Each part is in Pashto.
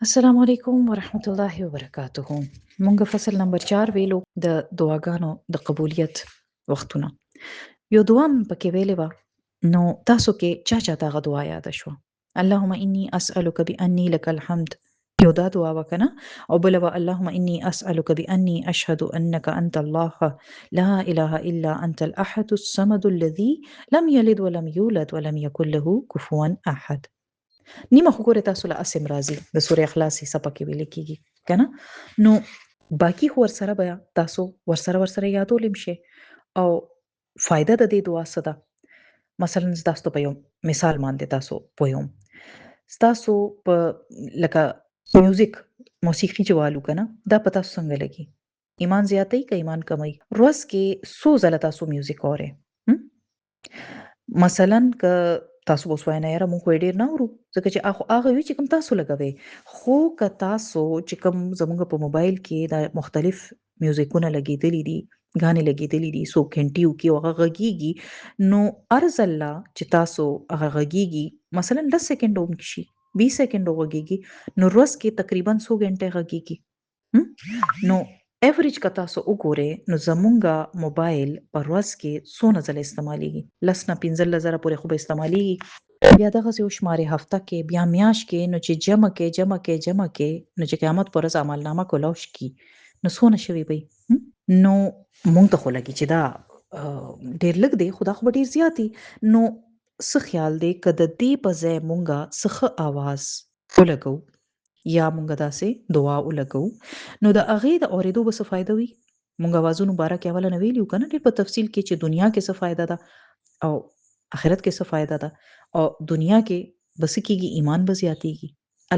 السلام علیکم ورحمت الله وبرکاته. مونږ فصل نمبر 4 ویلو د دعاګانو د قبولیت وختونه. یو دعا مې پکې ویلې وه، نو تاسو کې چا ته هغه دعا یاد شوه؟ اللهم انی اسألک بانی لک الحمد، یو دا دعا وکنه، او بل وه اللهم انی اسألک بانی اشهد انک انت الله لا اله الا انت الاحد الصمد الذي لم یلد ولم یولد ولم یکن له کفوا احد. نیمه خو ګوره تاسو له اسم راځي د سورې اخلاص حصہ پکې ویل کیږي کنه، نو باقی خو ورسره بیا تاسو ورسره یادولم شي. او فائدہ د دې دعا څه ده؟ مثلا تاسو په یو مثال باندې تاسو پوهوم. تاسو په لکه میوزیک موسیقي چوالو کنه، دا پتا څنګه لګي؟ ایمان زیاتې که ایمان کمای؟ روز کې سو زله تاسو میوزیک اورئ. مثلا که تاسو اوس وای نه یاره مونږ خو یې ډېر نه اورو، ځکه چې هغه وي چې کوم تاسو لګوئ. خو که تاسو چې کوم زمونږ په موبایل کې دا مختلف میوزیکونه لګېدلي دي، ګانې لګېدلي دي، څوک ګنټي وکړي او هغه غږیږي، نو ارزالله چې تاسو هغه غږیږي مثلا 10 سکنډ هم شي، 20 سکنډ وغږیږي، نو ورځ کې تقریبا څو ګنټې غږیږي. نو ایوریج که تاسو وګورئ نو زمونږه موبایل په ورځ کې څونه ځله استعمالیږي؟ 10 نه 15 زره پورې خو به استعمالیږي. بیا دغسې وشمارئ هفته کې، بیا میاشت کې، نو چې جمع کې نو چې قیامت په ورځ عملنامه کولاو شي نو څونه شوي وي؟ نو مونږ ته خو لګي چې دا ډېر لږ دی، خو دا خو به ډېر زیات دي. نو څه خیال دی که د دې په ځای مونږه څه ښه اواز ولګو یا مونږه داسې دعا ولګو، نو د هغې د اورېدو به څه فایده وي؟ مونږ اوازونو باره کې اوله نه ویلي کنه ډېر په تفصیل کې چې دنیا کې څه فایده ده او آخرت کې څه فایده ده. او دنیا کې به څه کېږي؟ ایمان به زیاتېږي،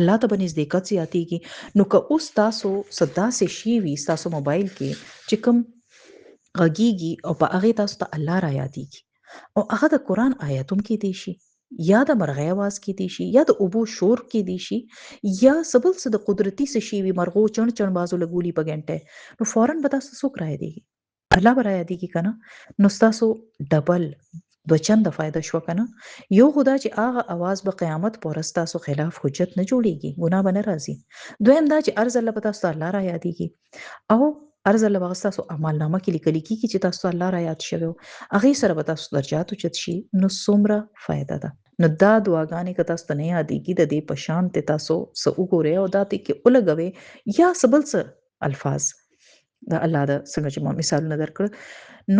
الله ته به نزدېکت زیاتېږي. نو که اوس تاسو څه داسې شی وي ستاسو موبایل کې چې کوم غږیږي او په هغې تاسو ته الله را یادېږي، او هغه د قرآن آیت هم کیدی شي، یا د مرغۍ اواز کیدی شي، یا د اوبو شور کیدی شي، یا څه بل څه د قدرتي څه شی وي، مرغو چڼ بازو لګولي په ګنټه، نو فوراً به تاسو څوک را یادېږي؟ الله به را یادېږي که نه؟ نو ستاسو ډبل دوه چنده فایده شوه که نه؟ یو خو دا چې هغه اواز به قیامت په ورځ ستاسو خلاف حجت نه جوړېږي، ګناه به نه راځي. دویم دا چې هر ځله به تاسو ته الله را یادېږي، او هر ځله به ستاسو اعمالنامه کې لیکل کېږي چې تاسو ته الله را یاد شوی و، هغې سره به تاسو درجات اوچت شي. نو څومره فایده ده؟ نو دا دعاګانې که تاسو ته نه یادېږي، د دې په شان ته تاسو څه وګورئ او دا ته کې ولګوئ، یا څه بل څه الفاظ د الله د څنګه چې ما مثالونه درکړل،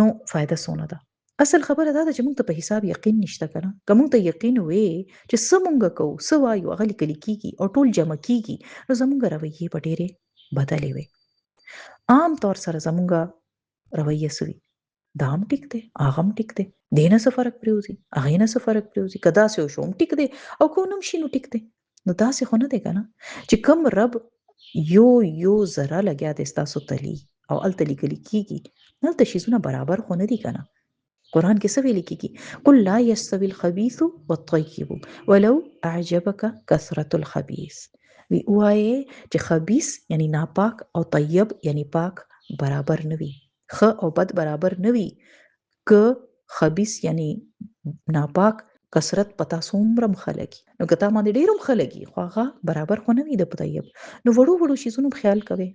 نو فایده څونه ده؟ اصل خبره دا ده چې موږ ته په حساب یقین نشته که نه؟ که موږ ته یقین وی چې څه موږ کوو، څه وایو، هغه لیکل کېږي او ټول جمع کېږي، نو زموږ رویې به ډېرې بدلې وي. عام طور سره زموږه رویه څه وي؟ دا هم ټیک دی، هغه هم ټیک دی، دې نه څه فرق پرېوځي، هغې نه څه فرق پرېوځي، که داسې وشو هم ټیک دی او که ونه هم شي نو ټیک دی. نو داسې خو نه دی که نه چې کوم رب یو ذره لګیا دی ستاسو تلي او هلته لیکلي کېږي، هلته شیزونه برابر خو نه دي که نه؟ قرآن کې څه ویل کېږي؟ قل لا یستوي الخبیث والطیب ولو اعجبک کثرة الخبیث. وی وایي چې خبیث یعنی ناپاک او طیب یعنی پاک برابر نه وي، ښه او بد برابر نه وي. که خبیث یعنی ناپاک کثرت پتا څومره مخه لګي، نو که تا باندې ډېر مخه لګي خو هغه برابر خو نه وي د طیب. نو وړو شیزونو خیال کوئ،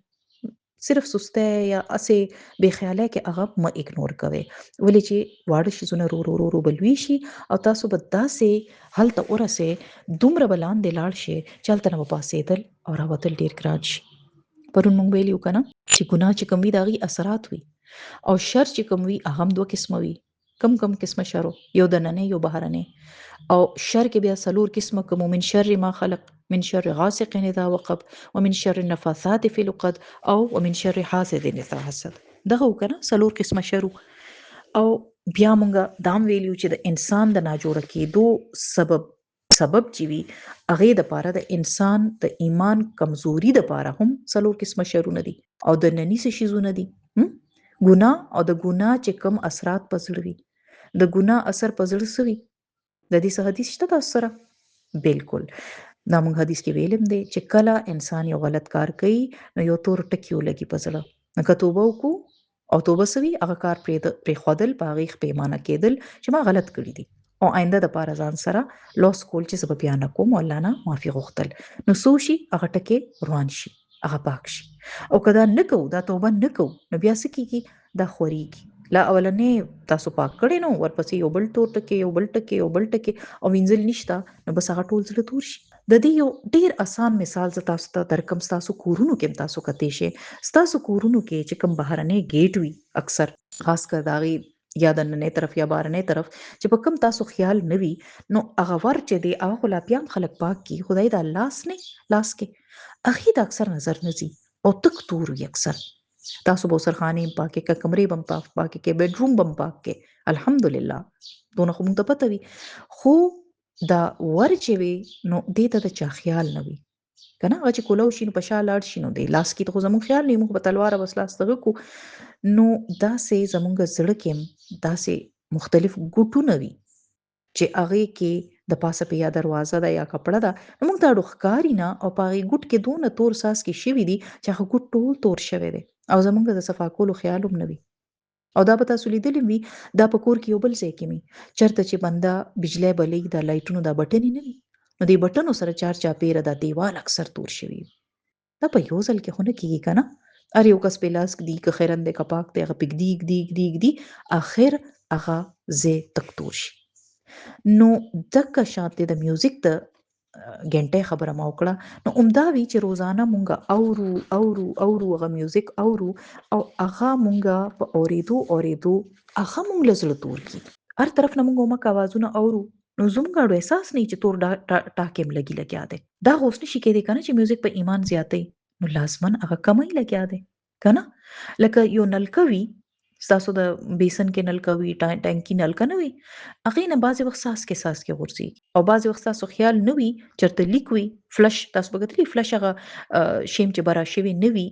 صرف سستی یا اسې بې خیالۍ کې هغه مه اګنور کوئ، ولې چې واړه شیزونه ورو به لوی شي او تاسو به داسې هلته ورسئ، دومره به لاندې لاړ شئ چې هلته نه به پاڅېدل او راوتل ډېر ګران شي. پرون موږ ویلي وو که نه چې ګناه چې کوم وي د هغې اثرات وي، او شر چې کوم وي هغه هم دوه قسمه وي. کم قسمه شر و؟ یو دننی یو بهرنی. او شر کې بیا 4 قسمه کوم: من شر ما خلق، من شر غاسق اذا وقب، ومن شر النفاثات في العقد، او ومن شر حاسد اذا حسد. دغه وکنه 4 قسمه شر. او بیا مونږه دا هم ویلیو چې د انسان د ناجوړه کېدو سبب چې وي هغې دپاره د انسان د ایمان کمزوري دپاره هم 4 قسمه شرونه دي، او د نني څه شیزونه دي؟ ګناه، او د ګناه چې کوم اثرات په زړه وي. د ګناه اثر په زړه څه وي؟ د دې څه حدیث شته تاسو سره؟ بالکل، دا موږ حدیث کې ویلم دی چې کله انسان یو غلط کار کوي نو یو تور ټکی ولګي په زړه، نو که توبه وکړو او توبه څه وي؟ هغه کار پرېښودل، په هغې پیمانه کېدل چې ما غلط کړي دي، او آینده دپاره ځان سره لوس کول چې زه به بیا نه کوم او الله نه معافي غوښتل. نو څه وشي هغه ټکي روان شي، هغه پاک شي. او که دا نه کوو، دا توبه نه کوو، نو بیا څه کېږي؟ دا خورېږي. لا اولنې تاسو پاک کړی نو ورپسې یو بل تور ټکی، یو بل ټکی، یو بل ټکی او وینځل نشته، نو بس هغه ټول زړه تور شي. د دې یو ډیر اسان مثال زه تاسو ته درکم. ستاسو کورونو کې هم تاسو کتلی شئ. ستاسو کورونو کې چې کوم بهرنی ګیټ وي، اکثر خاص کر د هغې یا دننۍ طرف یا بهرنۍ طرف چې په کوم تاسو خیال نه وي، نو هغه ور چې دی هغه خو لا بیا هم خلک پاک کي. خدای دا لاس نه لاس کې هغې ته اکثر نظر نه ځي او تک تور وي اکثر. تاسو به ورسره خانې هم پاکې کړه، کمرې به هم پاکې کړې، بیډروم به هم پاک کړې، الحمدلله دونه خو موږ ته پته وي. خو دا ور چې وي نو دې ته د چا خیال نه وي که نه. هغه چې کولو شي نو په شا لاړ شي، نو دی لاس کې ته خو زموږ خیال نه وي، موږ په تلواره بس لاس دغه کړو. نو داسې زموږ زړه کې هم داسې مختلف ګوټونه وي چې هغې کې د پاسه په یا دروازه ده یا کپړه ده، نو موږ ته اړو ښکاري نه او په هغې ګوټ کې دونه تور څاڅکي شوي دي چې هغه ګوټ ټول تور شوی دی او زموږ د صفا کولو خیال هم نه وي. او دا به تاسو لیدلی وي، دا په کور کې یو بل ځای کې وي، چېرته چې بنده بجلی بلوي، دا لایټونو دا بټنې نه وي، نو دې بټنو سره چار چاپېره دا دیوال اکثر تور شوي وي. دا په یو ځل کې خو نه کېږي که نه. هر یو کس پې لاس ږدي، که خیرن دی که پاک دی، هغه پې ږدي ږدي ږدي ږدي اخر هغه ځای تک تور شي. نو دغه شانتې د میوزیک د ګنټۍ خبره ما وکړه، نو همدا وي چې روزانه مونږه اورو اورو اورو هغه میوزیک اورو او هغه مونږه په اورېدو هغه مونږ له زړه تور کي. هر طرف نه مونږ اومک اوازونه اورو، نو زموږ اړو احساس نه وي چې تور ټاکې هم لګیا دی. دا خو اوس نشي کېدی که نه چې میوزیک په ایمان زیاتوي، نو لازمن هغه کمی لګیا دی که نه. لکه یو نلکه وي، ستاسو د بیسن کې نلکه وي، ټانکي نلکه نه وي، هغې نه بعضې وخت څاڅکې غورځېږي او بعضې وخت ستاسو خیال نه وي، چېرته لیک وي فلش، تاسو به کتلي فلش هغه شیم چې به راشوي نه وي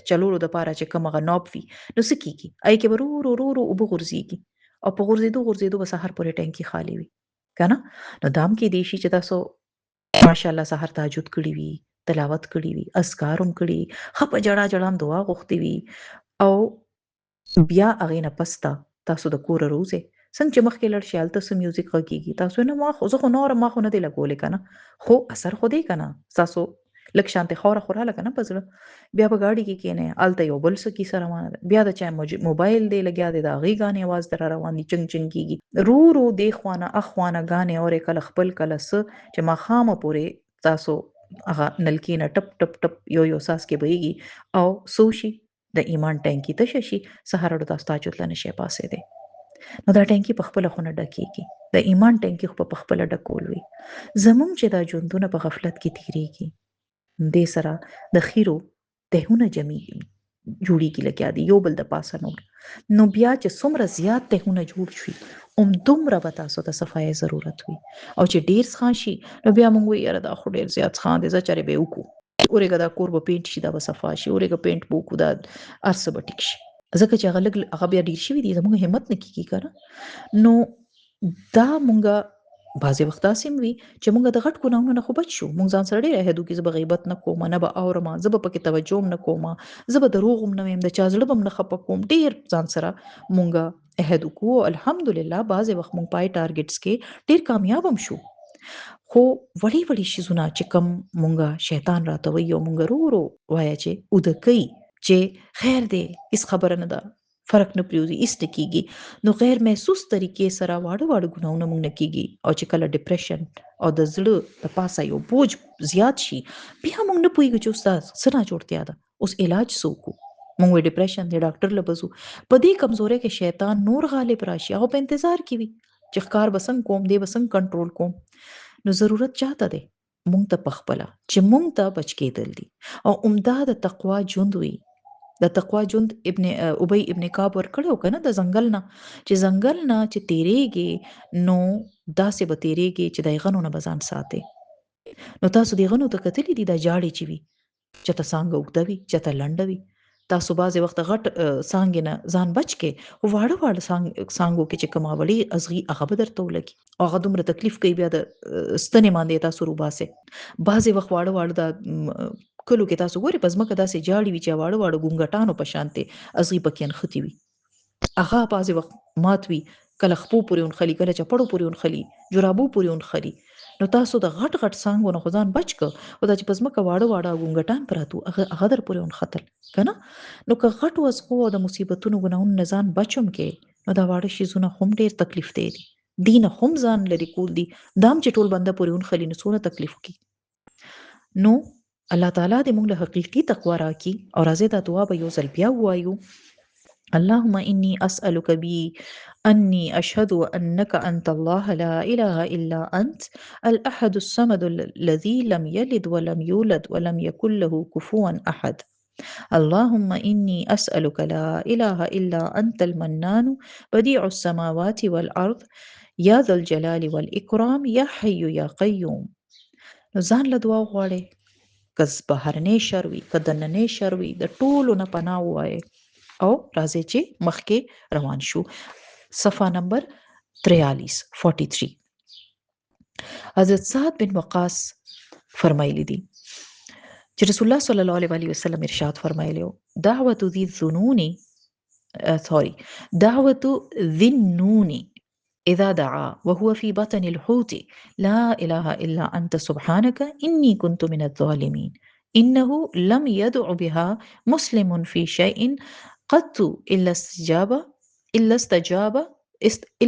چلولو دپاره چې کوم هغه ناب وي، نو څه کېږي هغې کې به ورو ورو ورو ورو اوبه غورځېږي او په غورځېدو به سهار پورې ټانکي خالي وي که نه. نو دا هم کیدی شي چې تاسو ماشاءالله سهار تهجد کړي وي، تلاوت کړي وي، اذکار هم کړي وي، ښه په ژړا ژړا هم دعا غوښتې وي او بیا هغې نه پس تاسو د کوره راوځئ. څنګه چې مخکې لاړ شئ هلته څه میوزیک غږېږي، تاسو نه زه خو نه اورم، ما خو نه دی لګولی که نه، خو اثر خو دی که نه، ستاسو لږ شانتې خاوره خو راغله که نه په زړه. بیا په ګاډي کې کښېنئ، هلته یو بل څه کیسه روانه ده، بیا د چا موبایل دی لګیا دی، د هغې ګانې اواز در روان دي، چنګ چنګ کېږي، رو رو دې خوا نه اخوا نه ګانې اورئ، کله خپل کله څه چې ماښامه پورې تاسو هغه نلکې نه ټپ ټپ ټپ یو یو څاڅکې بهیږي او څه وشي د ایمان ټانکي تشه شي، سهار اړو تاسو تهجد له نشئ پاڅېدی. نو دا ټانکي په خپله خو نه ډکېږي، د ایمان ټانکي خو په خپله ډکول وي. زموږ چې دا ژوندونه په غفلت کې تېرېږي، دې سره د خیرو تهونه جوړېږي لګیا دي یو بل د پاسه نور. نو بیا چې څومره زیات تهونه جوړ شي همدومره به تاسو ته صفایۍ ضرورت وي او چې ډېر څښان شي نو بیا موږ وایو یاره دا خو ډېر زیات څښان دی، ځه چرې به یې وکړو، اورېږه دا کور به پینټ شي، دا به صفا شي، اورېږه پینټ به وکړو، دا هر څه به ټیک شي. ځکه چې هغه لږ هغه بیا ډېر شوي دي، زموږ همت نه کېږي که نه. نو دا مونږه بعضې وخت داسې هم وي چې مونږ د غټ ګناهونو نه خو بچ شو، مونږ ځان سره ډېر عهد وکړي زه به غیبت نه کومه، نه به اورمه، زه به پکې توجه هم نه کومه، زه به دروغ هم نه ویم، د چا زړه به هم نه خفه کوم، ډېر ځان سره مونږه عهد وکړو او الحمدلله بعضې وخت مونږ پای ټارګټس کې ډېر کامیاب هم شو. خو وړې وړې شیزونه چې کوم مونږه شیطان راته وایي او مونږ ورو ورو وایه چې اوده کوي چې خیر دی هېڅ خبره نه ده، فرق نه پرېوځي، هېڅ نه کېږي. نو غیر محسوس طریقې سره واړه واړه ګناهونه مونږ نه کېږي او چې کله ډپریشن او د زړه د پاسه یو بوج زیات شي، بیا مونږ نه پوهېږو چې استاد څه ناجوړتیا ده، اوس علاج څه وکړو. مونږ وایو ډپریشن دی ډاکټر له به ځو، په دې کمزورۍ کې شیطان نور غالب راشي، هغه په انتظار کې وي چې ښکار به څنګه کوم، دی به څنګه کنټرول کوم. نو ضرورت چاته دی؟ مونږ ته پخپله چې مونږ ته بچ کېدل دي او عمده د تقوا ژوند وي. د تقوا ژوند ابی ابن کعب ورکړی و که نه، د ځنګل نه چې ځنګل نه چې تېرېږې نو داسې به تېرېږې چې د غنو نه به ځان ساتې. نو تاسو دې غنو ته کتلي دي دا جاړې چې وي، چېرته څانګه اوږده وي چېرته لنډه وي، تاسو بعضې وخت غټ څانګې نه ځان بچ کړئ، خو واړه واړه څانګو کې چې کومه وړې ازغي هغه به درته ولګي او هغه دومره تکلیف کوي، بیا د ستنې باندې یې تاسو روباسئ. بعضې وخت واړه واړه دا کلو کې تاسو ګورئ په ځمکه داسې جاړې وي چې واړه واړه ګونګټانو په شانتې ازغي پکې نښتي وي، هغه بعضې وخت مات وي، کله خپو پورې ونخلي، کله چپړو پورې ونخلي، جرابو پورې ونخلي. نو تاسو د غټ غټ څانګو نه خو ځان بچ کړه، او دا چې په ځمکه واړه واړه ګونګټان پراته وو هغه در پورې ونختل که نه. نو که غټو ازغو او د مصیبتونو ګناهونو نه ځان بچ هم کې، نو دا واړه شیزونه خو هم ډېر تکلیف دی دي نه هم ځان لرې کول دي. دا هم چې ټول بنده پورې ونخلي نو څونه تکلیف وکړي. نو الله تعالی دې موږ له حقیقي تقوا راکړي. او راځئ دا دعا به یو ځل بیا ووایو. اللهم إني أسألك بأني أشهد أنك أنت الله لا إله إلا أنت الأحد الصمد الذي لم يلد ولم يولد ولم يكن له كفوا أحد. اللهم إني أسألك لا إله إلا أنت المنان بديع السماوات والأرض يا ذا الجلال والإكرام يا حي يا قيوم. نو ځان له دعا غواړئ، که بهرنی شر وي که دننی شر وي، د ټولو نه پناه ووایئ. او راځئ چې مخکې روان شو. صفحه نمبر 43 حضرت سعد بن وقاص فرمایلی دي چې رسول الله صلی الله علیه وسلم ارشاد فرمایلی و دعوت ذی الظنون دعوت ذی النون إذا دعا وهو في بطن الحوت لا إله إلا أنت سبحانك إني كنت من الظالمين إنه لم يدع بها مسلم في شيء قط إلا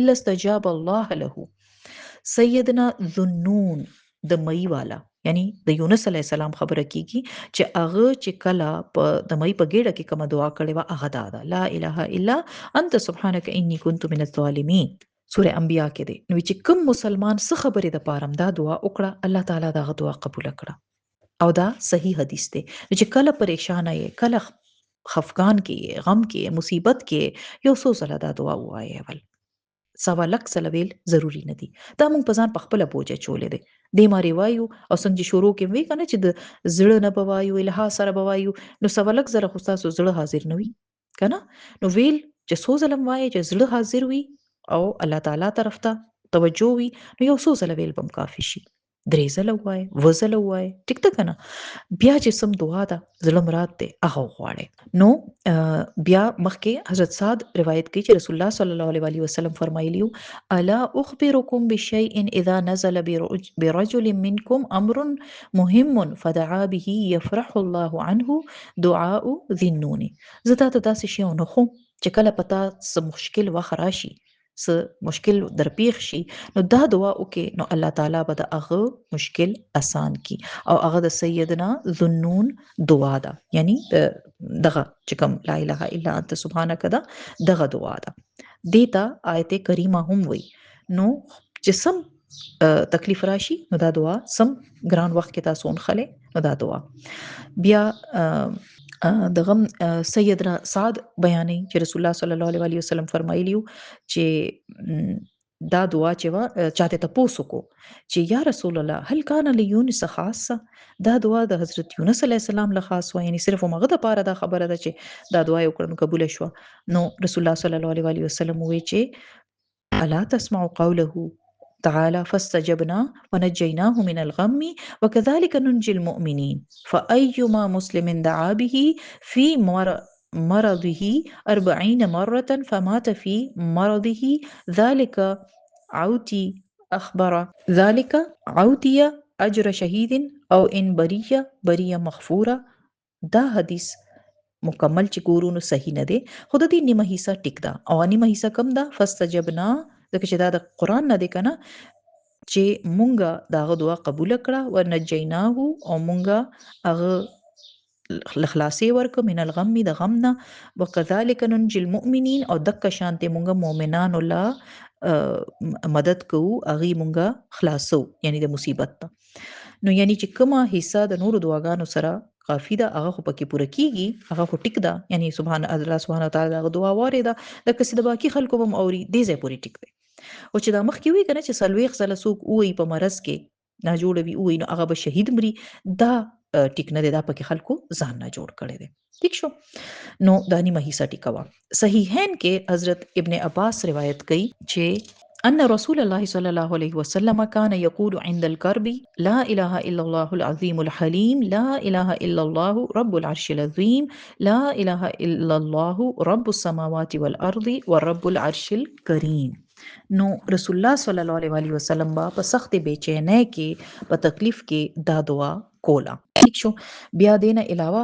استجاب الله له. سیدنا ذنون د مئی والا یعنی د یونس علی السلام خبره کیږي چې هغه چې کله په د مئی په ګډه کې کوم دعا کړې و هغه دا لا اله الا انت سبحانك اني كنت من الظالمين. سوره انبیاء کې دی. نو چې کوم مسلمان څه خبره د پارم دا دعا وکړه الله تعالی دا دعا قبول کړه. او دا صحیح حدیث دی چې کله پریشان یې، کله خفقان کې، غم کې، مصیبت کې یو څو ځله دا دعا وایي. اول سوا لک سره ویل ضروری نه دي. دا موږ په ځان په خپله بوجه چولې دی. دې مارې وایو او څنګه چې شروع کې وی کنه چې د زړه نه به وایو الها سره به وایو نو سوا لک زره خو ستاسو زړه حاضر نه وي کنه. نو ویل چې څو ځله وایي چې زړه حاضر وي او الله تعالی طرف ته توجه وي نو یو څو ځله ویل بم کافي شي. 3 ځله وایي، 2 ځله وایي، ټیک ده کنه. بیا چې سم دعا ده زړه مراد دی هغه غواړي. نو بیا مخکې حضرت سعد روایت کوي چې رسول الله صلی الله علیه وسلم فرمایلیو الا اخبركم بشيء اذا نزل برجل منكم امر مهم فدعا به يفرح الله عنه دعاء ذي النون. زه تاسو داسې شی نه خو چې کله پتا څه مشکل وخت راشي، څه مشکل درپیښ شي نو دا دعا وکي نو الله تعالی به د هغه مشکل آسان کی. او هغه د سیدنا ذنون دعا ده یعنی دغه چې کوم لا اله الا انت سبحانك ده دغه دعا ده. دیتا آیت کریمه هم وي. نو چې سم تکلیف راشي نو دا دعا سم ګران وخت کې تاسو ونخلې نو دا دعا. بیا دغه سیدنا سعد بیانې چې رسول الله صلی الله علیه وسلم فرمایلیو چې دا دعا چې وا چاته تاسو کو چې یا رسول الله هل کان لیونس خاصه، دا دعا د حضرت یونس علی السلام له خاص و یعنی صرف مغه د پاره دا خبره ده چې دا دعا یو کړم قبول شو. نو رسول الله صلی الله علیه وسلم وی چې الا تسمع قوله تعالى فاستجبنا ونجيناه من الغم وكذلك ننجي المؤمنين فأيما مسلم دعا به في مرضه 40 مرة فمات في مرضه ذلك عوتي أجر شهيد أو إن برية مغفورة. دا حدیث مکمل چې ګورو نو صحیح نه دی، خو د دې نیمه حصہ ټیک ده او نیمه حصہ کم ده فاستجبنا ځکه چې دا د قرآن نه دی کنه چې مونږه داغه دعا قبول کړه او نجیناه او مونږه هغه خلاصي ورک من الغم د غمنا وکذالک ننجي المؤمنین او دک شانته مونږه مؤمنان الله مدد کوو اغي مونږه خلاصو یعنی د مصیبت ته. نو یعنی چې کومه حصہ د نور دعاګانو سره کافی ده هغه خو پکې پوره کیږي هغه خو ټیک ده یعنی سبحان الله سبحانه وتعالى دغه دعا واره ده د کسي د باقي خلکو هم اوري دې ځای پوری ټیک ده. او چې دا مخ کې وی کنه چې سلويخ زله سوق وې په مرز کې نه جوړ وی وې نو هغه به شهید مري دا ټیک نه ده، دا پکې خلکو ځان نه جوړ کړي دي. ٹھیک شو. نو دانی مہیسا ټیکوا صحیحین کې حضرت ابن عباس روایت کړي چې ان رسول الله صلى الله عليه وسلم كان يقول عند الكرب لا اله الا الله العظيم الحليم لا اله الا الله رب العرش العظيم لا اله الا الله رب السماوات والارض ورب العرش الكريم. نو رسول الله صلی الله علیه و آله وسلم با په سخت بېچینۍ کې په تکلیف کې دا دعا کوله. ٹھیک شو. بیا دینه علاوه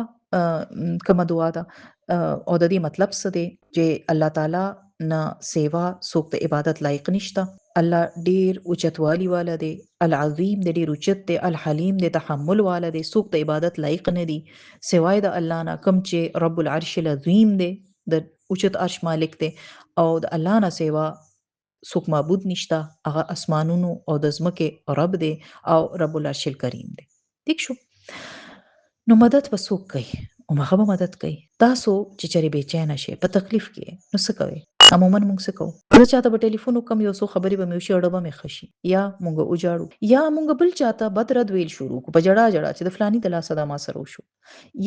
کومه دعا ده او د دې مطلب څه دی چې الله تعالی نه سیوا څوک د عبادت لایق نشته. الله ډیر اوچتوالی والا دی، العظیم دی، ډیر اوچت دی، الحلیم دی، تحمل والا دی، څوک د عبادت لایق نه دی سوای د الله نه، کوم چې رب العرش العظیم دی، د اوچت عرش مالک دی، او د الله نه سیوا څوک معبود نشته، هغه اسمانونو او د ځمکې رب دی او رب العرش الکریم دی. ٹھیک شو. نو مدد به څوک کوي؟ هغه به مدد کوي. تاسو چې چېرې بېچینه شئ، په تکلیف کې یې، نو څه کوئ؟ عموما موږ څه کوو؟ زه چاته به ټلیفون وکړم، یو څو خبرې به مې وشي، اړه به مې ښه شي، یا موږ وجاړو، یا موږ بل چاته بد رد ویل شروع کړو په ژړا ژړا چې د فلاني د لاسه دا ما سره وشو،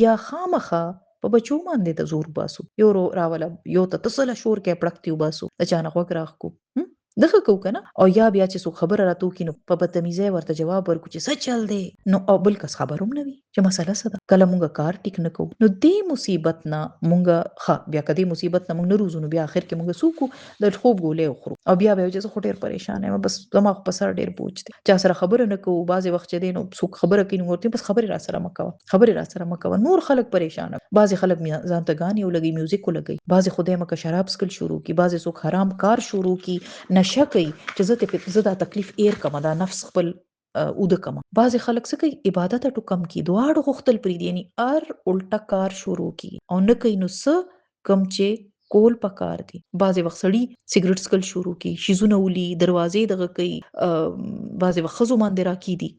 یا خامخا په بچو باندې د زور باسو، یو راوله یو ته ته څه له شور کې پړکتي وباسو، د چا نه غوږ راښکو، دغه کوو که نه؟ او یا بیا چې څوک خبره راته وکړي نو په بدتمیزۍ ورته جواب ورکړو چې څه چل دی، نو او بل کس خبر هم نه وي چې مسله څه ده. کله مونږ کار ټیک نه کوو، نو دې مصیبت نه مونږ ښه بیا که دې مصیبت نه مونږ نه روزو، نو بیا آخر کې مونږ څه وکړو؟ د خوب ګولۍ وخورو او بیا به وایو چې زه خو ډېر پریشان یم، بس زما خو په سر ډېر بوج دی. چا سره خبره نه کوو، بعضې وخت چې دی نو څوک خبره کوي نو ورته وایو بس خبرې راسره مه کوه، خبرې راسره مه کوه، نور خلک پریشانه. بعضې خلک ځان ته ګانې ولګوي، میوزیک ولګوي، بعضې خو دیمه که شراب څښل شروع کړي، بعضې څوک حرام کار شروع کړي، نشه کوي چې زه دا تکلیف ایر کړمه، دا نفس خپل اوده کړمه. بعضې خلک څه کوي؟ عبادت ټوکم کړي، دواړو غوښتل پرېږدي، یعنې هر الټه کار شروع کړي او نه کوي نو څه کوم چې کول پکار دي. بعضې وخت سړي سګرټ څښل شروع کړي، شیزونه ولي، دروازې دغه کوي، بعضې وخت ښځو باندې راکېږدي،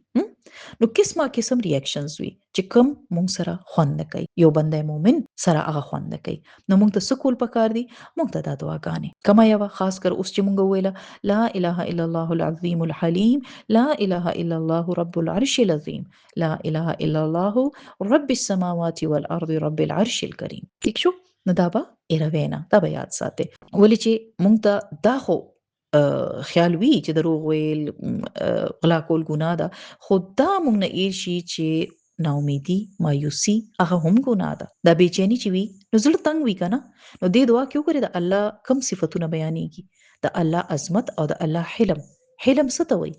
نو قسمه قسم ریاکشنز وي چې کوم مونږ سره خوند نه کوي. یو بنده مومن سره هغه خوند نه کوي، نو مونږ ته څه کول پکار دي؟ مونږ ته دا دعاګانې کومه یوه خاص کر اوس چې مونږ وویله لا اله الا الله العظیم الحلیم، لا اله الا الله رب العرش العظیم، لا اله الا الله رب السماوات والارض رب العرش الکریم. ٹھیک شو. نو دا به ایروي نه، دا به یاد ساتئ، ولې چې مونږ ته دا خو خیال وي چې دروغ ویل غلا کول ګناه ده، خو دا مونږ نه ایر شي چې ناامیدي، مایوسي هغه هم ګناه ده. دا بېچیني چې وي نو زړه تنګ وي که نه، نو دې دعا کې وګورئ د الله کوم صفتونه بیانېږي، د الله عظمت او د الله حلم. حلم څه ته وایي؟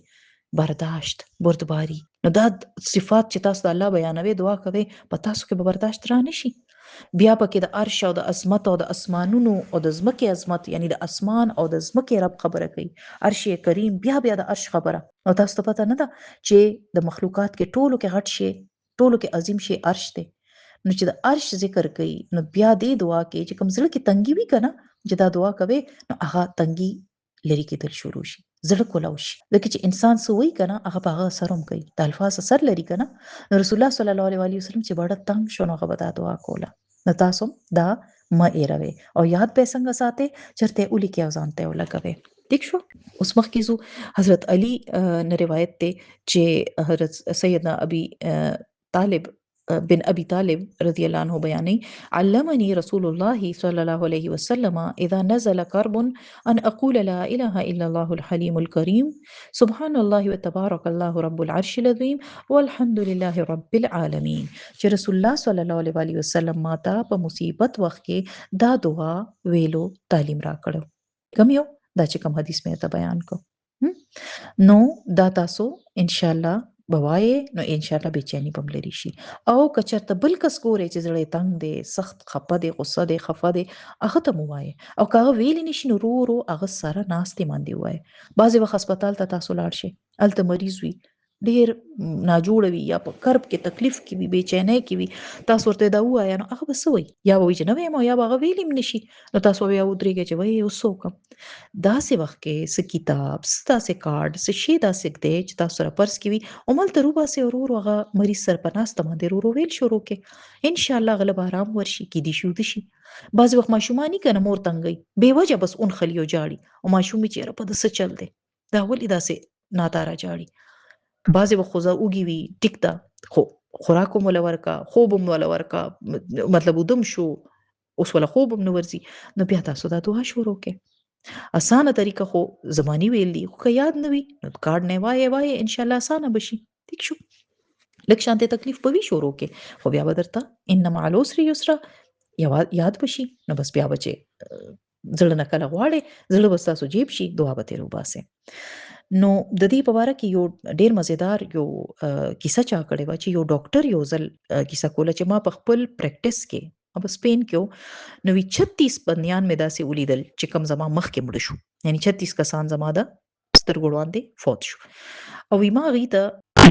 برداشت، بردباري. نو دا صفات چې تاسو د الله بیانوي، دعا کوئ، په تاسو کې به برداشت را نه شي. بیا پکې د عرش او د عظمت او د اسمانونو او د ځمکې عظمت، یعنی د اسمان او د ځمکې رب خبره کوي، عرش کریم، بیا د عرش خبره. او تاسو ته پته نه ده چې د مخلوقات کې ټولو کې غټ شی، ټولو کې عظیم شی عرش دی. نو چې د عرش ذکر کوي، نو بیا دې دعا کې چې کوم زړه کې تنګي وي که نه، چې دا دعا کوي نو هغه تنګي لرې کېدل شروع شي، زړه کولاو شي. ځکه چې انسان څه وایي که نه، هغه په هغه اثر هم کوي، د الفاظ اثر لري که نه. نو رسول الله صلی الله علیه وسلم چې بڑه تنګ شو، نو هغه به دا دعا کوله. نو تاسو دا مه ایروئ او یاد به څنګه ساتئ؟ چېرته یې ولیکئ او ځان ته یې ولګوئ. ٹھیک شو. اوس مخکې ځو. حضرت علي نه روایت دی چې حضرت سیدنا طالب بن ابي طالب رضی الله عنه بیانوي، علمني رسول الله صلى الله عليه وسلم اذا نزل كرب ان اقول لا اله الا الله الحليم الكريم سبحان الله وتبارك الله رب العرش العظيم والحمد لله رب العالمين. چې رسول الله صلی الله علیه وسلم ماته په مصیبت وخت کې دا دعا ویلو تعلیم را کړو. کوم یو؟ دا چې کوم حدیث مې ته بیان کو. نو دا تاسو ان شاء الله بوایې، نو ان شاء الله بېچیني به هم لرې شي. او که چېرته بل کس ګورئ چې زړه یې تنګ دی، سخت خفه دی، غصه دی، خفه دی، هغه ته مو ووایئ. او که هغه ویلی نه شي، نو ورو ورو هغه سره ناستې باندې ووایئ. بعضې وخت هسپتال ته تاسو لاړ شئ، هلته مریض وي، ډېر ناجوړه وي، یا په کرب کې تکلیف کې وي، بېچینۍ کې وي، تاسو ورته دا ووایه، نو هغه به څه وایي؟ یا به وایي چې نه ویم، او یا به هغه ویلی هم نه شي. نو تاسو بیا ودرېږئ چې وایي اوس څه وکړم؟ داسې وخت کې څه کتاب، څه داسې کارډ، څه شی داسې ږدئ چې تاسو سره پرس کې وي، هملته روباسئ، ورو ورو هغه مریض سره په ناسته باندې ورو ورو ویل شروع کړئ. انشاءالله هغه له به ارام ورشي، کیدای شي ویده شي. بعضې وخت ماشومان وي که نه، مور تنګوي، بې وجه بس اونخلي او ژاړي، او ماشوم وي چې یاره په ده څه چل دی، دا ولې داسې ناداره ژاړي. بعضې وخت خو وږي وي، ټیک ده، خو خوراک هم وله ورکه، خوب هم وله ورکه، مطلب اوده هم شو، اوس وله خوب هم نه ورځي، نو بیا تاسو دا دعا شروع کړئ. اسانه طریقه خو زبانی ویل دي، خو که یاد نه وي نو کارډ نه وایې انشاءالله اسانه به شي. ٹھیک شو. لږ شانتې تکلیف به وي شروع کې، خو بیا به درته ان مع العسر یسرا یاد به شي، نو بس بیا به چې زړه نه کله غواړئ، زړه به ستاسو جیب شي، دعا به ترې وباسئ. نو د دې په باره کې یو ډېر مزیدار یو کیسه چا کړې وه چې یو ډاکټر یو ځل کیسه کوله چې ما په خپل پریکټس کې په سپین کې وو، نو 36 بندیان مې داسې ولیدل چې کوم زما مخکې مړه شو. یعنې 36 کسان زما د سترګو وړاندې فوت شو. او وی ما هغې ته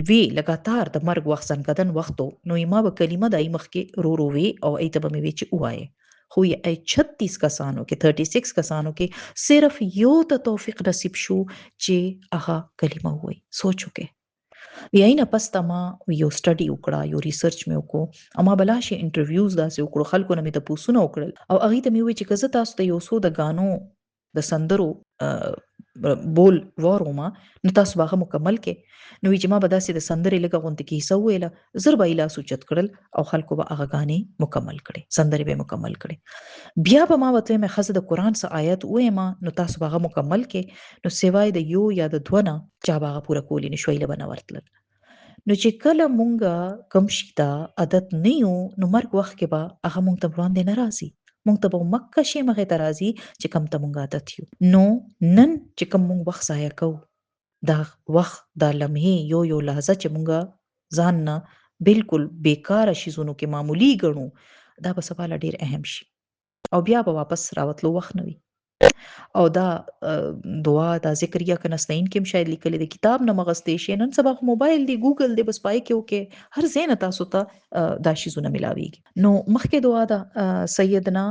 وی لګاتار د مرګ وخت ځنکدن وخت و، نو وی ما به کلمه د هغې مخکې ورو ورو وی او هغې ته به مې وی چې ووایې. خو 36 کسانو کې 36 کسانو کې صرف یو ته توفیق نصیب شو چې هغه کلمه ووایي. سوچ وکړئ. بیا یې نه پس ته ما یو سټډي وکړه، یو ریسرچ مې وکړو، او ما بلاشي انټرویوز داسې وکړو، خلکو نه مې تپوسونه وکړل او هغې ته مې وویل چې که زه تاسو ته یو څو د ګانو د سندرو بول واورومه نو تاسو به هغه مکمل کړئ. نو وایي چې ما به داسې د سندرې لږه غوندې کیسه وویله، زر به یې لاس اوچت کړل او خلکو به هغه ګانې مکمل کړې، سندرې به یې مکمل کړې. بیا به ما ورته ویم ښځه د قرآن څه آیت وویمه نو تاسو به هغه مکمل کړئ، نو سوای د یو یا د دوه نه چا به هغه پوره کولی نه شو، ایله به نه ورتلل. نو چې کله مونږه کوم شي ته عادت نه یو نو مرګ وخت کې به هغه مونږ ته وړاندې نه راځي، مونږ ته به مکه شي مخې ته راځي چې کوم ته مونږ عادت یو. نو نن چې کوم مونږ وخت ضایع کوو، دا وخت دا لمحې یو یو لحظه چې مونږه ځان نه بالکل بیکاره شیزونو کې معمولي ګڼو، دا به سبا له ډېر اهم شي او بیا به واپس راوتلو وخت نه وي. او دا دعا دا ذکر یا که نستعين کې هم شاید لیکلي د کتاب نه مغستې شي. نن سبا خو موبایل دی، ګوګل دی، بس پای کې وکې هر ځای نه تاسو ته دا شیزونه ملاویږي. نو مخکې دعا ده سیدنا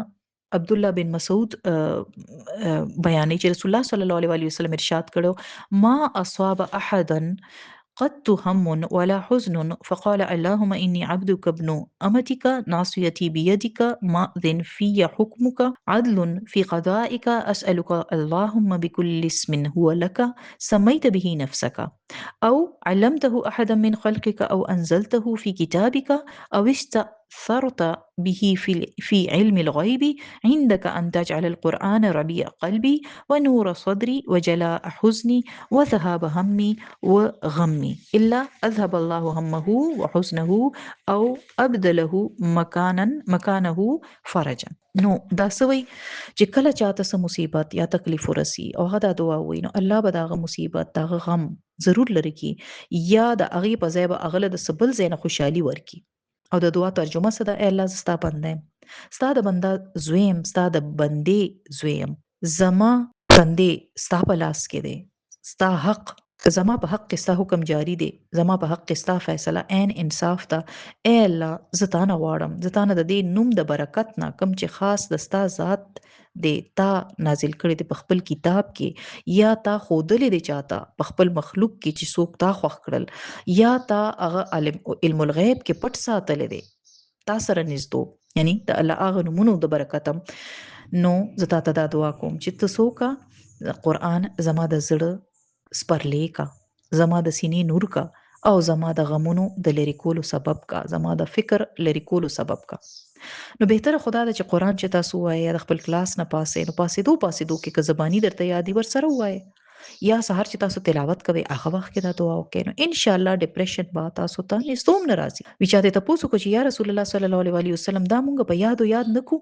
عبدالله بن مسعود بیانوي چې رسول الله صلی الله علیه وسلم ارشاد کړو ما اصاب احدا قدت هم ولا حزن فقال اللهم إني عبدك ابن أمتك ناصيتي بيدك ماض في حكمك عدل في قضائك أسألك اللهم بكل اسم هو لك سميت به نفسك أو علمته أحدا من خلقك أو أنزلته في كتابك أو استأثرت به في علم الغيب عندك أن تجعل القرآن ربيع قلبي ونور صدري وجلاء حزني وذهاب همي وغمي إلا أذهب الله همه وحزنه أو أبدله مكانه فرجا. نو دا سوی چې کله چاته څه مصیبت یا تکلیف ورسي او هغه دا دعا ووایي نو الله به دغه مصیبت دغه غم ضرور لري کی یا د هغې په ځای به هغه له د څه بل ځای نه خوشحالي ورکي. او د دعا ترجمه څه ده؟ ای الله زه ستا بنده یم، ستا د بنده زوی یم، ستا د بندې زوی یم، زما بندې ستا په لاس کې دی، ستا حق زما په حق کې ستا حکم جاری دی، زما په حق کې ستا فیصله عین انصاف ده. ای الله زه تا نه غواړم، زه تا نه د دې نوم د برکت نه کوم چې خاص د ستا ذات دی تا نازل کړی دی په خپل کتاب کې یا تا ښودلی دی چاته په خپل مخلوق کې چې څوک تا خوښ کړل یا تا هغه علم الغیب کې پټ ساتلی دی تا سره نږدو، یعنی د الله هغه نومونو د برکته. نو زه تا ته دا دعا کوم چې ته څوکه قرآن زما د زړه سپرلی کا، زما د سینې نور کا او زما د غمونو د لرې کولو سبب کا، زما د فکر لرې کولو سبب کا. نو بهتره خدا ده چې قرآن چې تاسو وایي یا د خپل کلاس نه پاسې نو پاسېدو کې که زبانی درته یادي ورسره ووایي یا سهار چې تاسو تلاوت کوئ هغه وخت کې دا دعا وکړئ نو ان شاء الله ډیپریشن به تاسو ته نږدې هم نه راځي. وی چاته تاسو کو چې یا رسول الله صلی الله علیه وسلم دا مونږ په یاد نکو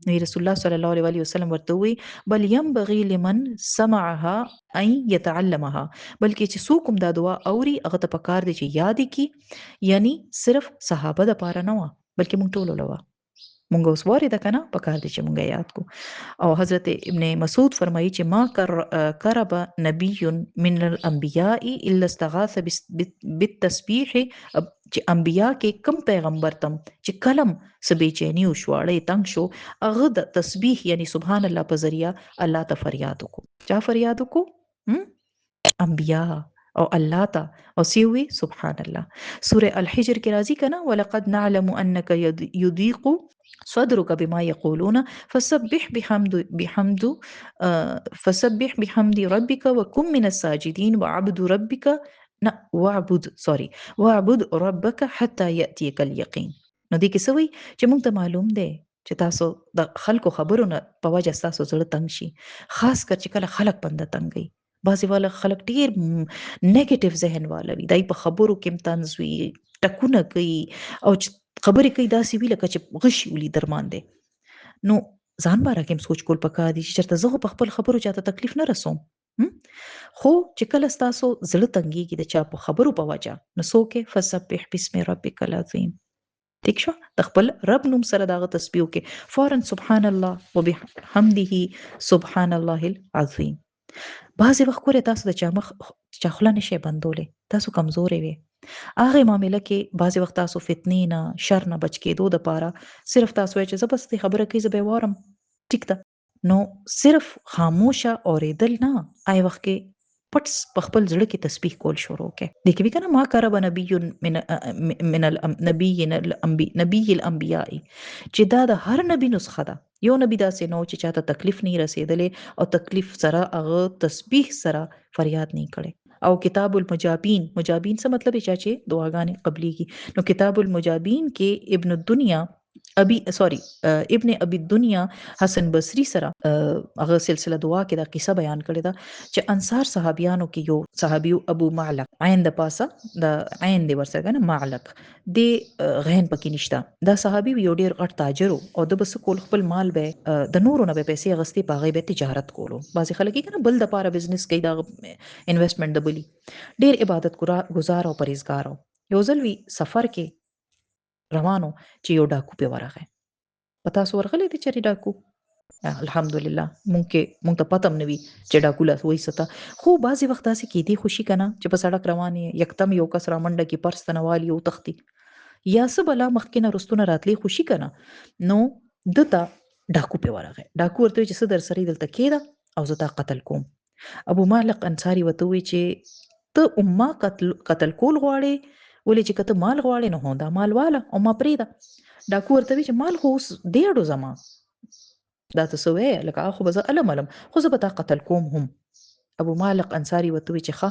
نو رسول الله صلی الله علیه وسلم ورته وی بل ينبغي لمن سمعها ان يتعلمها، بلکې چې څوک هم دا دعا اوري هغه ته پکار دی چې یاد کړي، یعنی صرف صحابه د پاره نه و بلکې مونږ ټول لوا مونږ اوس وارده کنه پکار دي چې مونږ یاد کو. او حضرت ابن مسعود فرمایي چې ما کرب نبی من الانبیاء الا استغاث بالتسبیح، چې انبیا کې کم پیغمبر تم چې کلم سبېچینی او شواړې تنگ شو هغه د تسبیح یعنی سبحان الله په ذریعہ الله ته فریاد وکړو. چا فریاد وکړو؟ انبیا او الله ته او سیوی سبحان الله. سوره الحجر کې راځي کنه ولقد نعلم انك يضيق صدرك بما يقولون فسبح بحمد ربك وكن من الساجدين وعبد ربك واعبد ربك حتى يأتيك اليقين. نو دې کې سوي چې موږ ته معلوم دی چې تاسو د خلکو خبرو نه په وجه تاسو زړه تنگ شي، خاص کر چې کله خلک بنده تنګي. بعضې والا خلک ډیر نیگیټیو ذهن والا وي، دای په خبرو کې هم طنز وي، ټکونه کوي او خبرې کوي داسې وي لکه چې غشي ولي در باندې. نو ځان باره کې هم سوچ کول پکار دي چې چېرته زه خو په خپلو خبرو چاته تکلیف نه رسوم. خو چې کله ستاسو زړه تنګېږي د چا په خبرو په وجه نو څه وکړئ فسبح باسم ربک العظیم. ټیک شو؟ د خپل رب نوم سره د هغه تسبیح وکړئ. فورا سبحان الله وبحمده سبحان الله العظیم. بعضې وخت ګورئ تاسو د چا خوله نشئ بندولی، تاسو کمزورې وی. هغې معامله کې بعضې وخت تاسو فتنې نه شر نه بچ کېدو دپاره صرف تاسو وایئ چې زه بس دې خبره کوي زه به یې واورم، ټیک ده. نو صرف خاموشه اورېدل نه، هغې وخت کې پټ په خپل زړه کې تسبیح کول شروع کړئ. دې کې وي که نه ما قرب نبي من نبي الانبیاء چې دا د هر نبي نسخه ده. یو نبي داسې نه و چې چاته تکلیف نه رسېدلی او تکلیف سره هغه تسبیح سره فریاد نه کړی. او کتاب المجابین، مجابین څه مطلب چا چې دعاګانې قبليږي. نو کتاب المجابین کې ابن الدنیا ابن ابي الدنيا حسن بصري سره هغه سلسله دعا کې دا قصه بیان کړې ده چې انصار صحابیانو کې یو صحابي ابو معلق، عین د پاسه د عین دی ورسره نه معلق دی، غین پکې نشته. دا صحابي یو ډیر غټ تاجر او د بس کول خپل مال به د نورو نه به پیسې غستې پاغې به تجارت کولو. بعضی خلک کنه بل د پاره بزنس کوي دا انویسټمنټ د بلی. ډیر عبادت گزار او پرهیزګار یو ځل وی سفر کې روانو چې یو ډاکو په ورغی. پتا سو ورغلی دی چې ډاکو الحمدلله مونږ ته پته هم نه وي چې ډاکو لاس وایسته. خو بعضې وخت داسې کیدی خوشي که نه چې په سړک روان یې یکدم یو کس رامنډه کي پرس ته نه والي او تښتي یا څه بلا مخکې نه رستونه راتلی خوشي که نه نو ده ته ډاکو پې ورغی. ډاکو ورته وایي چې څه در سره دلته کېده او زه تا قتل کوم. ابو مالک انصاري ورته وایي چې ته ما قتل کول غواړې، ولې چې که ته مال غواړې نو دا مال واله او ما پرېږده. ډاکو ورته وایي چې مال خو اوس ډېرو زما دا ته څه وایې لکه خو به زه علم خو زه به تا قتل کوم هم. ابو مالک انصاري ورته وایي چې ښه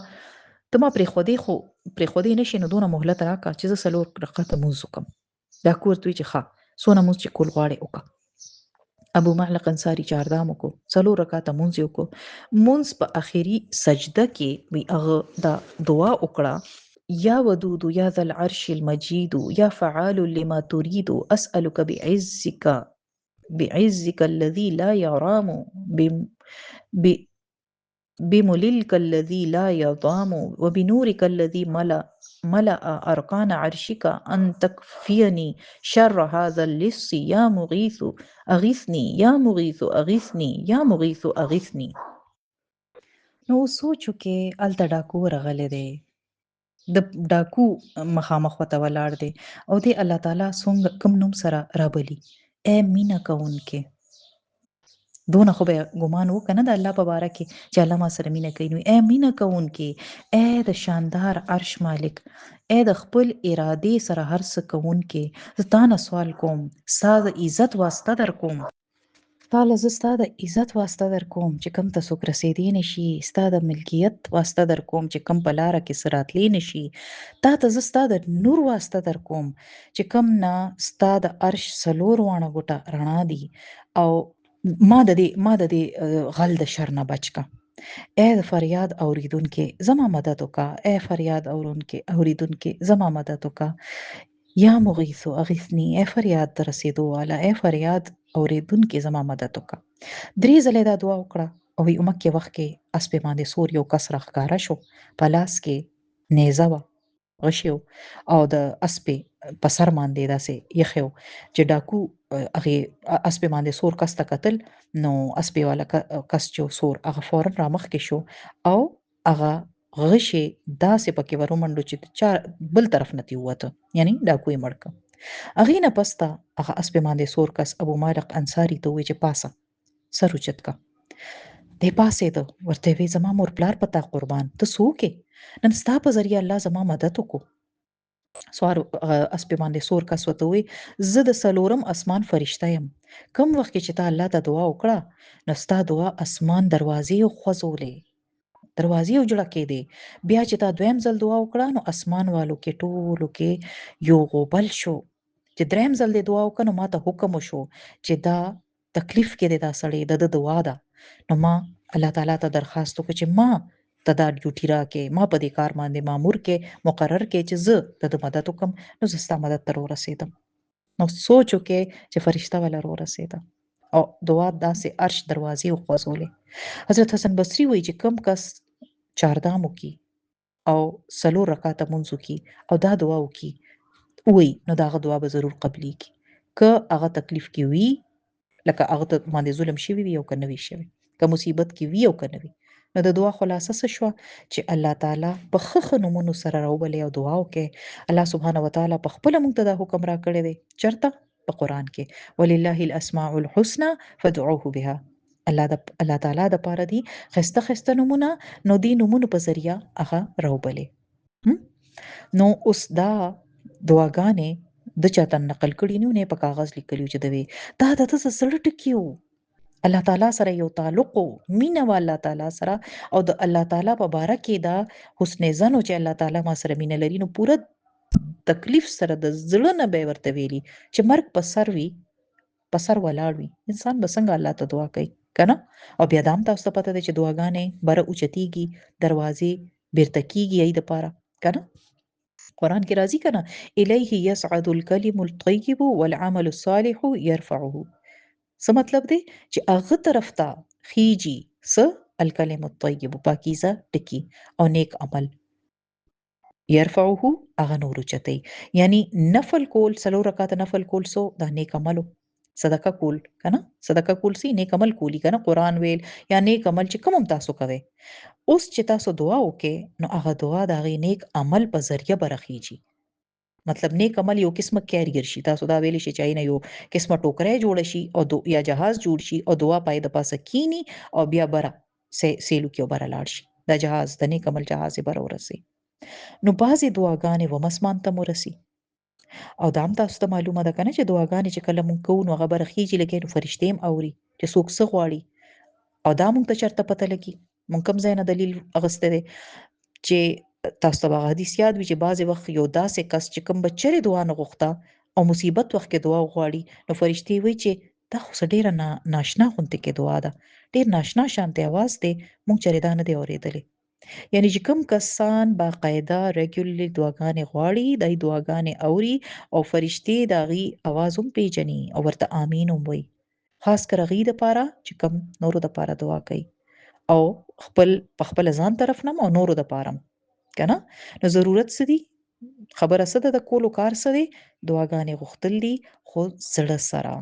ته ما پرېښودی نه شي نو دونه مهلت راکړه چې زه 4 رکعته لمونځ وکړم. ډاکو ورته وایي چې ښه څونه لمونځ چې کول غواړې وکړه. ابو معلق انصاري چهاردام وکړو، 4 رکعته لمونځ یې وکړو. لمونځ په اخري سجده کې وی هغه دا دعا وکړه یا ودود یا ذا العرش المجید یا فعال لما تريد اسألك بعزك الذي لا يرام بمللك الذي لا يضام وبنورك الذي ملأ أركان عرشك أن تكفيني شر هذا اللص يا مغيث أغثني يا مغيث أغثني يا مغيث أغثني. نو سوچو کې الته ډاکو ورغلی دی، د ډاکو مخامخ ورته ولاړ دی او دی الله تعالی څنګه کوم نوم سره رابلي، اے مینه کوونکې. دونه خو به ګمان وکړه نه د الله په باره کې چې الله ما سره مینه کوي. نو اے مینه کوونکې، اے د شاندار عرش مالک، اے د خپل ارادې سره هر څه کوونکې، زه تا نه سوال کوم ستا د عزت واسطه در کوم، تاله زه ستا د عزت واسطه در کوم چې کم ته څوک رسېدی نه شي، ستا د ملکیت واسطه در کوم چې کم په لاره کې څه راتلی نه شي، تا ته زه ستا د نور واسطه در کوم چې کم نه ستا د عرش 4 واړه ګوټه رڼا دي او ما د دې غل د شر نه بچ کا. اے د فریاد اوریدونکې زما مدد وکا، اے فریاد اوریدونکې زما مدد وکا. یا مغیث اغیثنی، اے فریاد در رسیدو والا، اے فریاد اوریدونکې زما مدد وکا. 3 ځله دا دعا وکړه او مکه وخت کې اس په باندې سور یو کس راښکاره شو، په لاس کې نیزه وه غشیو او د اسپې په سر باندې داسې یخیو چې ډاکو هغې اسپې باندې سور کس ته کتل نو اسپې والا کس چې سور هغه فورا رامخکې شو او هغه غشې داسې پکې ورومنډو چې چا بل طرف نه ترې ووته، یعنې ډاکو یې مړ کړ. هغې نه پس ته هغه اسپې باندې سور کس ابو مالک انصاري ته ووایي چې پاسه سر اوچت کا. دی پاسېده، ورته یې ویې زما مور پلار په تا قربان، ته څوک یې؟ نن ستا په ذریعه الله زما مدد وکړو. اسپې باندې سور کس ورته ووایي زه د 4م اسمان فرشته یم، کوم وخت کې چې تا الله ته دعا وکړه نو ستا دعا اسمان دروازې وخوځولې، دروازې وجړه کېدې. بیا چې تا 2م ځل دعا وکړه نو اسمان والو کې ټولو کې یو غوبل شو. چې 3م ځل دې دعا وکړه نو ما ته حکم وشو چې دا تکلیف کې دی دا سړی د دعا ده. نو ما الله تعالی ته درخواست وکړ چې ما ته دا ډیوټي راکې، ما په دې کار باندې مامور کې مقرر کې چې زه د مدد وکم. نو زه ستا مدد ته ورسېدم. نو سوچ وکې چې فرشته ولا ورسېده. او دعا داسې عرش دروازې وخوځولې. حضرت حسن بصري وایي چې کم کس چهاردام وکي او څلور رکعاته مونځ وکي او دا دعا وکي وایي نو د هغه دعا به ضرور قبلیږي. که هغه تکلیف کې وي لکه هغه ته باندې ظلم شوی وي او که نه وي شوی، که مصیبت کې وي او که نه وي، نو د دعا خلاصه څه شوه چې الله تعالی په ښه ښه نومونو سره راوبلې او دعا وکړې. الله سبحانه وتعالی په خپله موږ ته دا حکم راکړی دی. چېرته؟ په قرآن کې ولله الاسماء الحسنى فادعوه بها. الله تعالی دپاره دي ښایسته ښایسته نومونه، نو دې نومونو په ذریعه هغه راوبلې. نو اوس دا دعاګانې د چاته نقل کړي نه نه په کاغذ لیکلي چې دوی دا د ده زړه ټکي وو. الله تعالی سره یو تعلق وو، مینه وه الله تعالی سره، او د الله تعالی په باره کې دا حسن ظن و چې الله تعالی ما سره مینه لري، نو پوره تکلیف سره د زړه نه به یې ورته ویلي چې مرګ په سر وي، په سر ولاړ وي، انسان به څنګه الله ته دعا کوي که نه؟ او بیا دا هم تاسو ته پته ده چې دعاګانې بره اوچتېږي، دروازې بیرته کېږي یې دپاره که نه؟ قرآن کې راځي کنه الیه یصعد الکلم الطیب والعمل الصالح یرفعه. څه مطلب دی چې هغه طرف ته خیږي څه الکلم الطیب پاکیزه ټکی او نیک عمل، یرفعه هغه نور اوچتوي. یعنی نفل کول، څلور رکعاته نفل کول سو دا نیک عملو، صدقه کول کنه، صدقه کول سي نیک عمل کولی کنه، قرآن ویل یا نیک عمل چې کوم تاسو کوي. اوس چې تاسو دعا وکې نو هغه دعا د هغې نیک عمل په ذریعه به رخیږي. مطلب نیک عمل یو قسمه کیریئر شي، تاسو دا ویلی شي چې نه یو قسمه ټوکری جوړ شي او یا جهاز جوړ شي او دعا پای د پاسه کینی او بیا بره سیلو کې بره لاړ شي، دا جهاز د نیک عمل جهاز بره ورسي. نو بعضې دعاګانې ومسمان ته ورسي او دا هم تاسو ته معلومه ده کنه چې دعاګانې چې کله مونږ کوو نو هغه به رخیږي، لکه نو فرشتې هم اوري چې څوک څه غواړي. او دا مونږ ته چېرته پته لګي؟ مونږ کوم ځای نه دلیل اخیستی دی چې تاسو ته به حدیث یاد وي چې بعضې وخت یو داسې کس چې کوم به چیرې دعا نه غوښته او مصیبت وخت کې دعا وغواړي نو فرشتې وایي چې دا خو څه ډېره ناشنا غوندې کې دعا ده، ډېر ناشنا شانتې اواز دی، مونږ چیرې دا نه دی اورېدلی. یعنی چې کوم کسان باقاعده ریګولرلی دعاګانې غواړي دی دعاګانې اوري او فرشتې د هغې اواز هم پیژني او ورته آمین هم وایي، خاص کر هغې دپاره چې کوم نورو دپاره دعا کوي او خپل په خپله ځان طرف نه او نورو دپاره هم که نه؟ نو ضرورت څه دي؟ خبره څه ده د کولو کار څه دی؟ دعاګانې غوښتل دي خو زړه سره.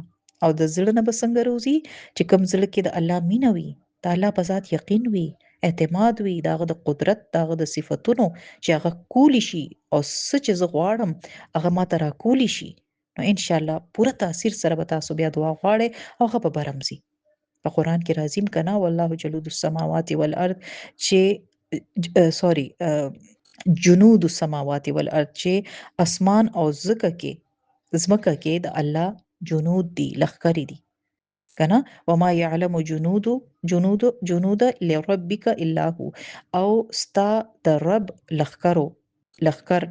او د زړه نه به څنګه روځي؟ چې کوم زړه کې د الله مینه وي، د الله په ذات یقین وي، اعتماد وي، د هغه د قدرت، د هغه د صفتونو چې هغه کولی شي او څه چې زه غواړم هغه ماته راکولی شي، نو انشاءالله پوره تاثیر سره به تاسو بیا دعا غواړئ او هغه به بره ځي. په قرآن کې راځي که نه والله جلود السماوات والارض چې سوري جنود السماوات والارض چې اسمان او ځمکه کې د الله جنود دي، لښکرې دي کنه، وما يعلم جنود لربک الا هو. او ستا د رب لښکر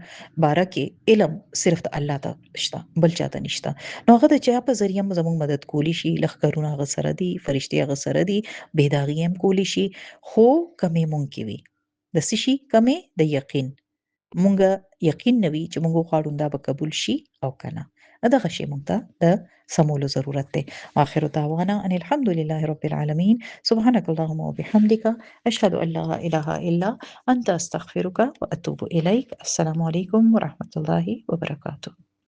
باره کې علم صرف د الله ته شته، بل چاته نشته. نو هغه د چا په ذریعه زموږ مدد کولی شي، لښکرونه هغه سره دي، فرشتې هغه سره دي، بې د هغې هم کولی شي، خو کمې مونږ کې وي د څه شي کمې؟ د یقین. مونږه یقین نه وي چې مونږ وغواړو دا به قبول شي او که نه، دغه شی مونږ ته د سمولو ضرورت دی. آخر دعوانا ان الحمد لله رب العالمین. سبحانك اللهم وبحمدك اشهد ان لا اله الا انت استغفرك واتوب اليك. السلام علیکم ورحمة الله وبرکاته.